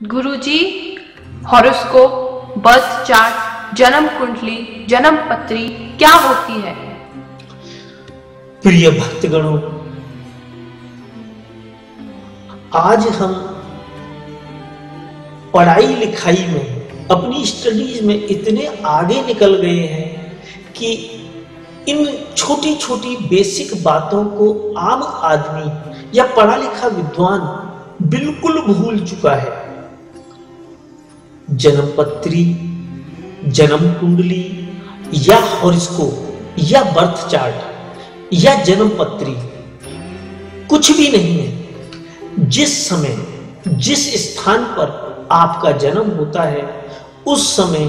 गुरुजी, horoscope, birth chart, जन्म कुंडली, जन्म पत्री क्या होती है? प्रिय भक्तगणों, आज हम पढ़ाई लिखाई में, अपनी स्टडीज में इतने आगे निकल गए हैं कि इन छोटी छोटी बेसिक बातों को आम आदमी या पढ़ा लिखा विद्वान बिल्कुल भूल चुका है। जन्म पत्री, जन्म कुंडली या हॉरोस्कोप या बर्थ चार्ट या जन्म पत्री कुछ भी नहीं है। जिस समय, जिस स्थान पर आपका जन्म होता है, उस समय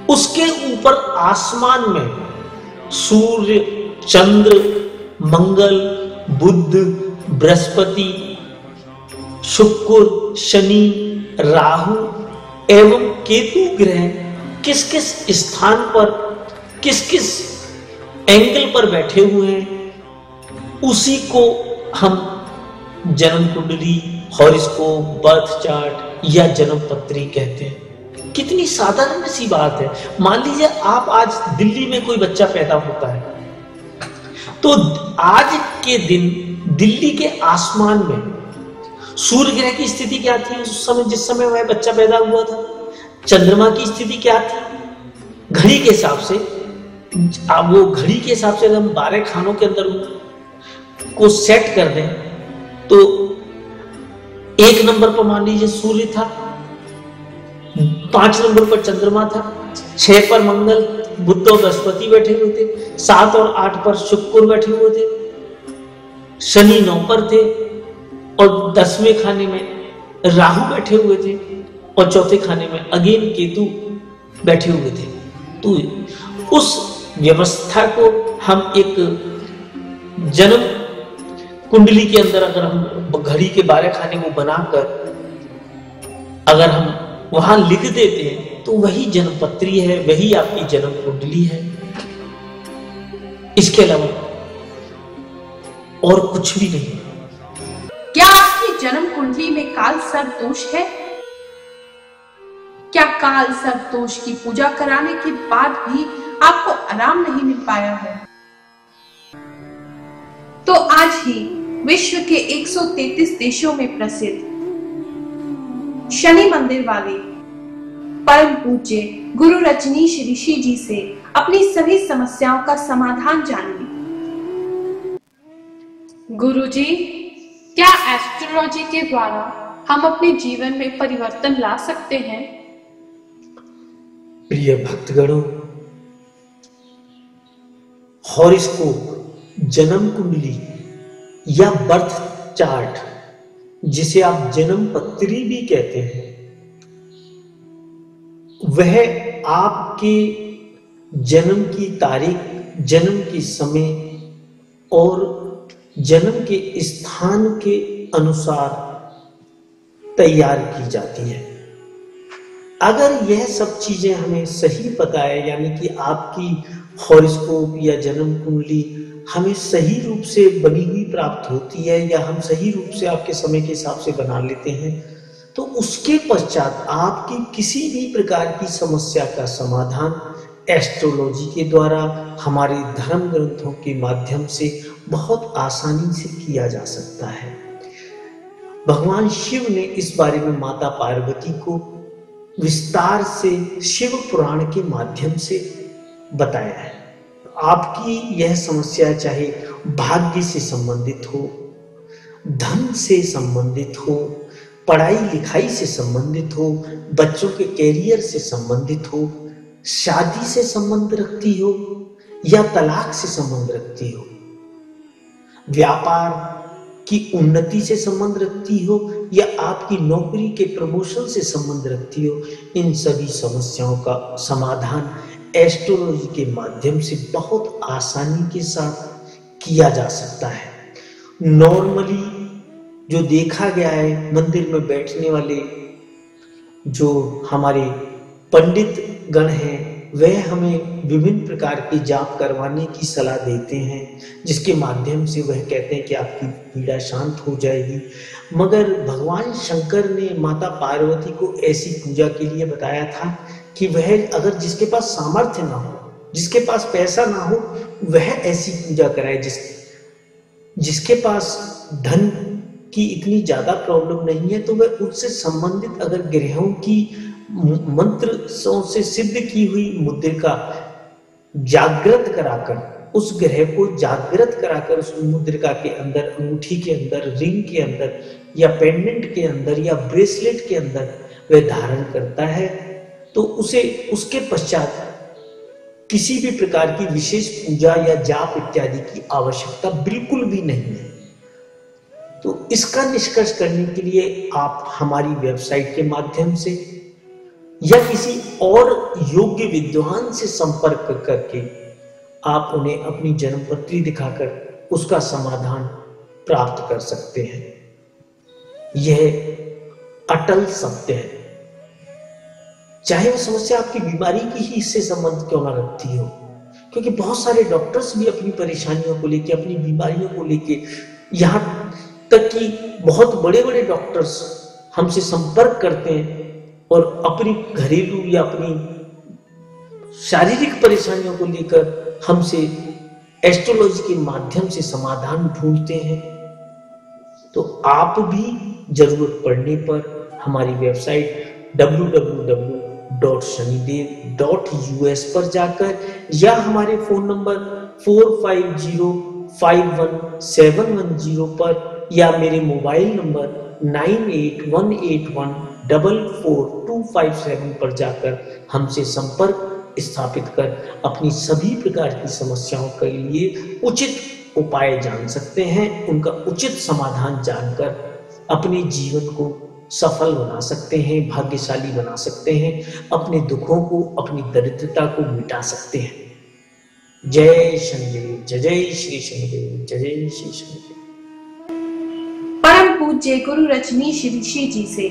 उसके ऊपर आसमान में सूर्य, चंद्र, मंगल, बुध, बृहस्पति, शुक्र, शनि, राहु एवं केतु ग्रह किस किस स्थान पर, किस किस एंगल पर बैठे हुए हैं, उसी को हम जन्म कुंडली, हॉरोस्कोप, बर्थ चार्ट या जन्म पत्री कहते हैं। कितनी साधारण सी बात है। मान लीजिए आप आज दिल्ली में कोई बच्चा पैदा होता है, तो आज के दिन दिल्ली के आसमान में सूर्य ग्रह की स्थिति क्या थी उस समय, जिस समय वह बच्चा पैदा हुआ था? चंद्रमा की स्थिति क्या थी? घड़ी के हिसाब से, अब वो घड़ी के हिसाब से हम 12 खानों के अंदर को सेट कर दें तो 1 नंबर पर मान लीजिए सूर्य था, 5 नंबर पर चंद्रमा था, 6 पर मंगल, बुध और बृहस्पति बैठे हुए थे, 7 और 8 पर शुक्र बैठे हुए थे, शनि 9 पर थे और 10वें खाने में राहु बैठे हुए थे और चौथे खाने में अगेन केतु बैठे हुए थे। तो उस व्यवस्था को हम एक जन्म कुंडली के अंदर, अगर हम घड़ी के 12 खाने को बनाकर अगर हम वहां लिख देते हैं तो वही जन्म पत्री है, वही आपकी जन्म कुंडली है। इसके अलावा और कुछ भी नहीं। क्या आपकी जन्म कुंडली में काल सर्प दोष है? क्या काल सर्प दोष की पूजा कराने के बाद भी आपको आराम नहीं मिल पाया है? तो आज ही विश्व के 133 देशों में प्रसिद्ध शनि मंदिर वाले परम पूज्य गुरु रजनीश ऋषि जी से अपनी सभी समस्याओं का समाधान जानिए। गुरुजी, क्या एस्ट्रोलॉजी के द्वारा हम अपने जीवन में परिवर्तन ला सकते हैं? प्रिय भक्तगणों, हॉरोस्कोप, जन्म कुंडली या बर्थ चार्ट, जिसे आप जन्म पत्री भी कहते हैं, वह आपके जन्म की तारीख, जन्म के समय और जन्म के स्थान के अनुसार तैयार की जाती है। अगर यह सब चीजें हमें सही पता है, यानी कि आपकी हॉरोस्कोप या जन्म कुंडली हमें सही रूप से बनी हुई प्राप्त होती है या हम सही रूप से आपके समय के हिसाब से बना लेते हैं, तो उसके पश्चात आपकी किसी भी प्रकार की समस्या का समाधान एस्ट्रोलॉजी के द्वारा, हमारे धर्म ग्रंथों के माध्यम से बहुत आसानी से किया जा सकता है। भगवान शिव ने इस बारे में माता पार्वती को विस्तार से शिव पुराण के माध्यम से बताया है। आपकी यह समस्या चाहे भाग्य से संबंधित हो, धन से संबंधित हो, पढ़ाई लिखाई से संबंधित हो, बच्चों के कैरियर से संबंधित हो, शादी से संबंध रखती हो या तलाक से संबंध रखती हो, व्यापार की उन्नति से संबंध रखती हो या आपकी नौकरी के प्रमोशन से संबंध रखती हो, इन सभी समस्याओं का समाधान एस्ट्रोलॉजी के माध्यम से बहुत आसानी के साथ किया जा सकता है। नॉर्मली जो देखा गया है, मंदिर में बैठने वाले जो हमारे पंडित गण हैं, वह हमें विभिन्न प्रकार के जाप करवाने की सलाह देते हैं, जिसके माध्यम से वह कहते हैं कि आपकी पीड़ा शांत हो जाएगी। मगर भगवान शंकर ने माता पार्वती को ऐसी पूजा के लिए बताया था कि वह अगर जिसके पास सामर्थ्य ना हो, जिसके पास पैसा ना हो, वह ऐसी पूजा कराए। जिसके पास धन की इतनी ज्यादा प्रॉब्लम नहीं है, तो वह उससे संबंधित अगर ग्रहों की मंत्र से सिद्ध की हुई मुद्रिका जागृत कराकर, उस ग्रह को जागृत कराकर उस मुद्रिका के अंदर, अंगूठी के अंदर, रिंग के अंदर या पेंडेंट के अंदर या ब्रेसलेट के अंदर वह धारण करता है, तो उसे उसके पश्चात किसी भी प्रकार की विशेष पूजा या जाप इत्यादि की आवश्यकता बिल्कुल भी नहीं है। तो इसका निष्कर्ष करने के लिए आप हमारी वेबसाइट के माध्यम से या किसी और योग्य विद्वान से संपर्क करके आप उन्हें अपनी जन्मपत्री दिखाकर उसका समाधान प्राप्त कर सकते हैं। यह अटल सत्य है। चाहे वो समस्या आपकी बीमारी की ही इससे संबंध क्यों ना रखती हो, क्योंकि बहुत सारे डॉक्टर्स भी अपनी परेशानियों को लेके, अपनी बीमारियों को लेके, यहाँ तक कि बहुत बड़े बड़े डॉक्टर्स हमसे संपर्क करते हैं और अपनी घरेलू या अपनी शारीरिक परेशानियों को लेकर हमसे एस्ट्रोलॉजी के माध्यम से समाधान ढूंढते हैं। तो आप भी जरूरत पड़ने पर हमारी वेबसाइट www.shanidev.us पर जाकर या हमारे फोन नंबर 45051710 पर या मेरे मोबाइल नंबर 9818144257 पर जाकर हमसे संपर्क स्थापित कर अपनी सभी प्रकार की समस्याओं के लिए उचित उपाय जान सकते हैं, उनका उचित समाधान जानकर अपने जीवन को सफल बना सकते हैं, भाग्यशाली बना सकते हैं, अपने दुखों को, अपनी दरिद्रता को मिटा सकते हैं। जय शनिदेव, जय जय श्री शनिदेव, जय जय श्री शनिदेव। परम पूज्य गुरु रजनीश ऋषि जी से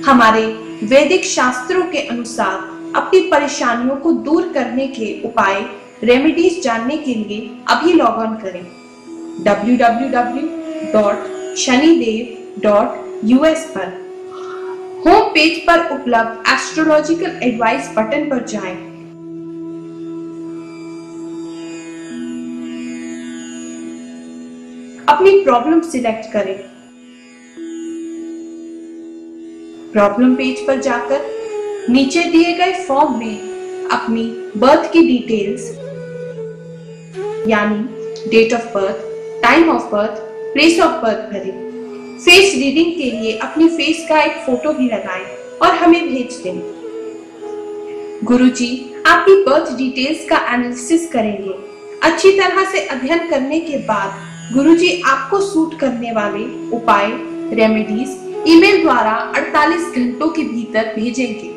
हमारे वैदिक शास्त्रों के अनुसार अपनी परेशानियों को दूर करने के उपाय, रेमेडीज जानने के लिए अभी लॉग ऑन करें www.shanidev.us पर। होम पेज पर उपलब्ध एस्ट्रोलॉजिकल एडवाइस बटन पर जाएं। अपनी प्रॉब्लम सिलेक्ट करें। प्रॉब्लम पेज पर जाकर नीचे दिए गए फॉर्म में अपनी बर्थ की डिटेल्स यानी date of birth, time of birth, place of birth भरें। फेस रीडिंग के लिए अपनी फेस का एक फोटो भी लगाएं और हमें भेज दें। गुरुजी आपकी बर्थ डिटेल्स का एनालिसिस करेंगे। अच्छी तरह से अध्ययन करने के बाद गुरुजी आपको सूट करने वाले उपाय, रेमेडीज ईमेल द्वारा 48 घंटों के भीतर भेजेंगे।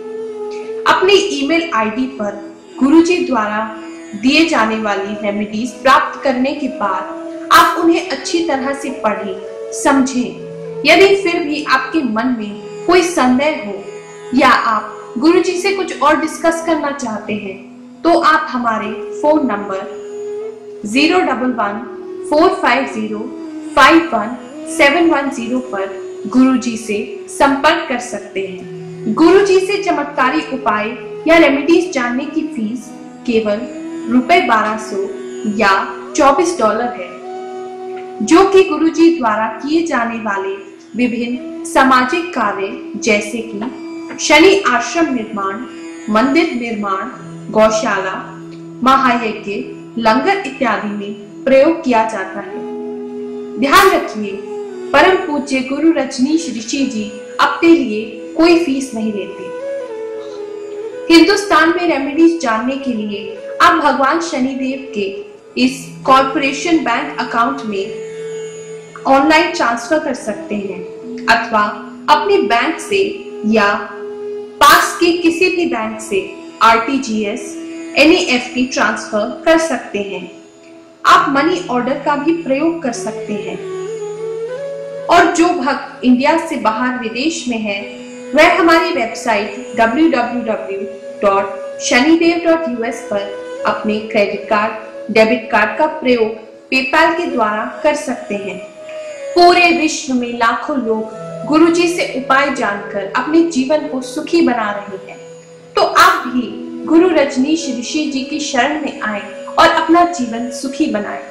अपने ईमेल आईडी पर गुरुजी द्वारा दिए जाने वाली रेमेडीज प्राप्त करने के बाद आप उन्हें अच्छी तरह से पढ़ें, समझें। यदि फिर भी आपके मन में कोई संदेह हो या आप गुरुजी से कुछ और डिस्कस करना चाहते हैं, तो आप हमारे फोन नंबर 011-450-51710 पर गुरुजी से संपर्क कर सकते हैं। गुरुजी से चमत्कारी उपाय या रेमेडीज जानने की फीस केवल ₹1200 या $24 है, जो कि गुरुजी द्वारा किए जाने वाले विभिन्न सामाजिक कार्य जैसे कि शनि आश्रम निर्माण, मंदिर निर्माण, गौशाला, महायज्ञ, लंगर इत्यादि में प्रयोग किया जाता है। ध्यान रखिए, परम पूज्य गुरु रजनीश ऋषि जी अपने लिए कोई फीस नहीं लेते। हिंदुस्तान में रेमेडीज जानने के लिए आप भगवान शनिदेव के इस कॉर्पोरेशन बैंक अकाउंट में ऑनलाइन ट्रांसफर कर सकते हैं अथवा अपने बैंक से या पास के किसी भी बैंक से RTGS, NEFT ट्रांसफर कर सकते हैं। आप मनी ऑर्डर का भी प्रयोग कर सकते हैं। और जो भक्त इंडिया से बाहर विदेश में है, वह हमारी वेबसाइट www शनिदेव.us पर अपने क्रेडिट कार्ड, डेबिट कार्ड का प्रयोग पेपाल के द्वारा कर सकते हैं। पूरे विश्व में लाखों लोग गुरुजी से उपाय जानकर अपने जीवन को सुखी बना रहे हैं। तो आप भी गुरु रजनीश ऋषि जी की शरण में आए और अपना जीवन सुखी बनाएं।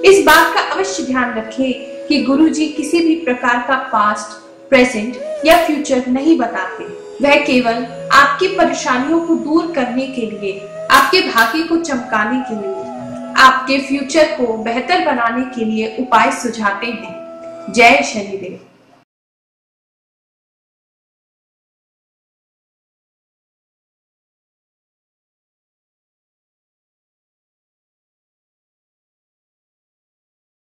इस बात का अवश्य ध्यान रखें कि गुरुजी किसी भी प्रकार का पास्ट, प्रेजेंट या फ्यूचर नहीं बताते। वह केवल आपकी परेशानियों को दूर करने के लिए, आपके भाग्य को चमकाने के लिए, आपके फ्यूचर को बेहतर बनाने के लिए उपाय सुझाते हैं। जय शनिदेव।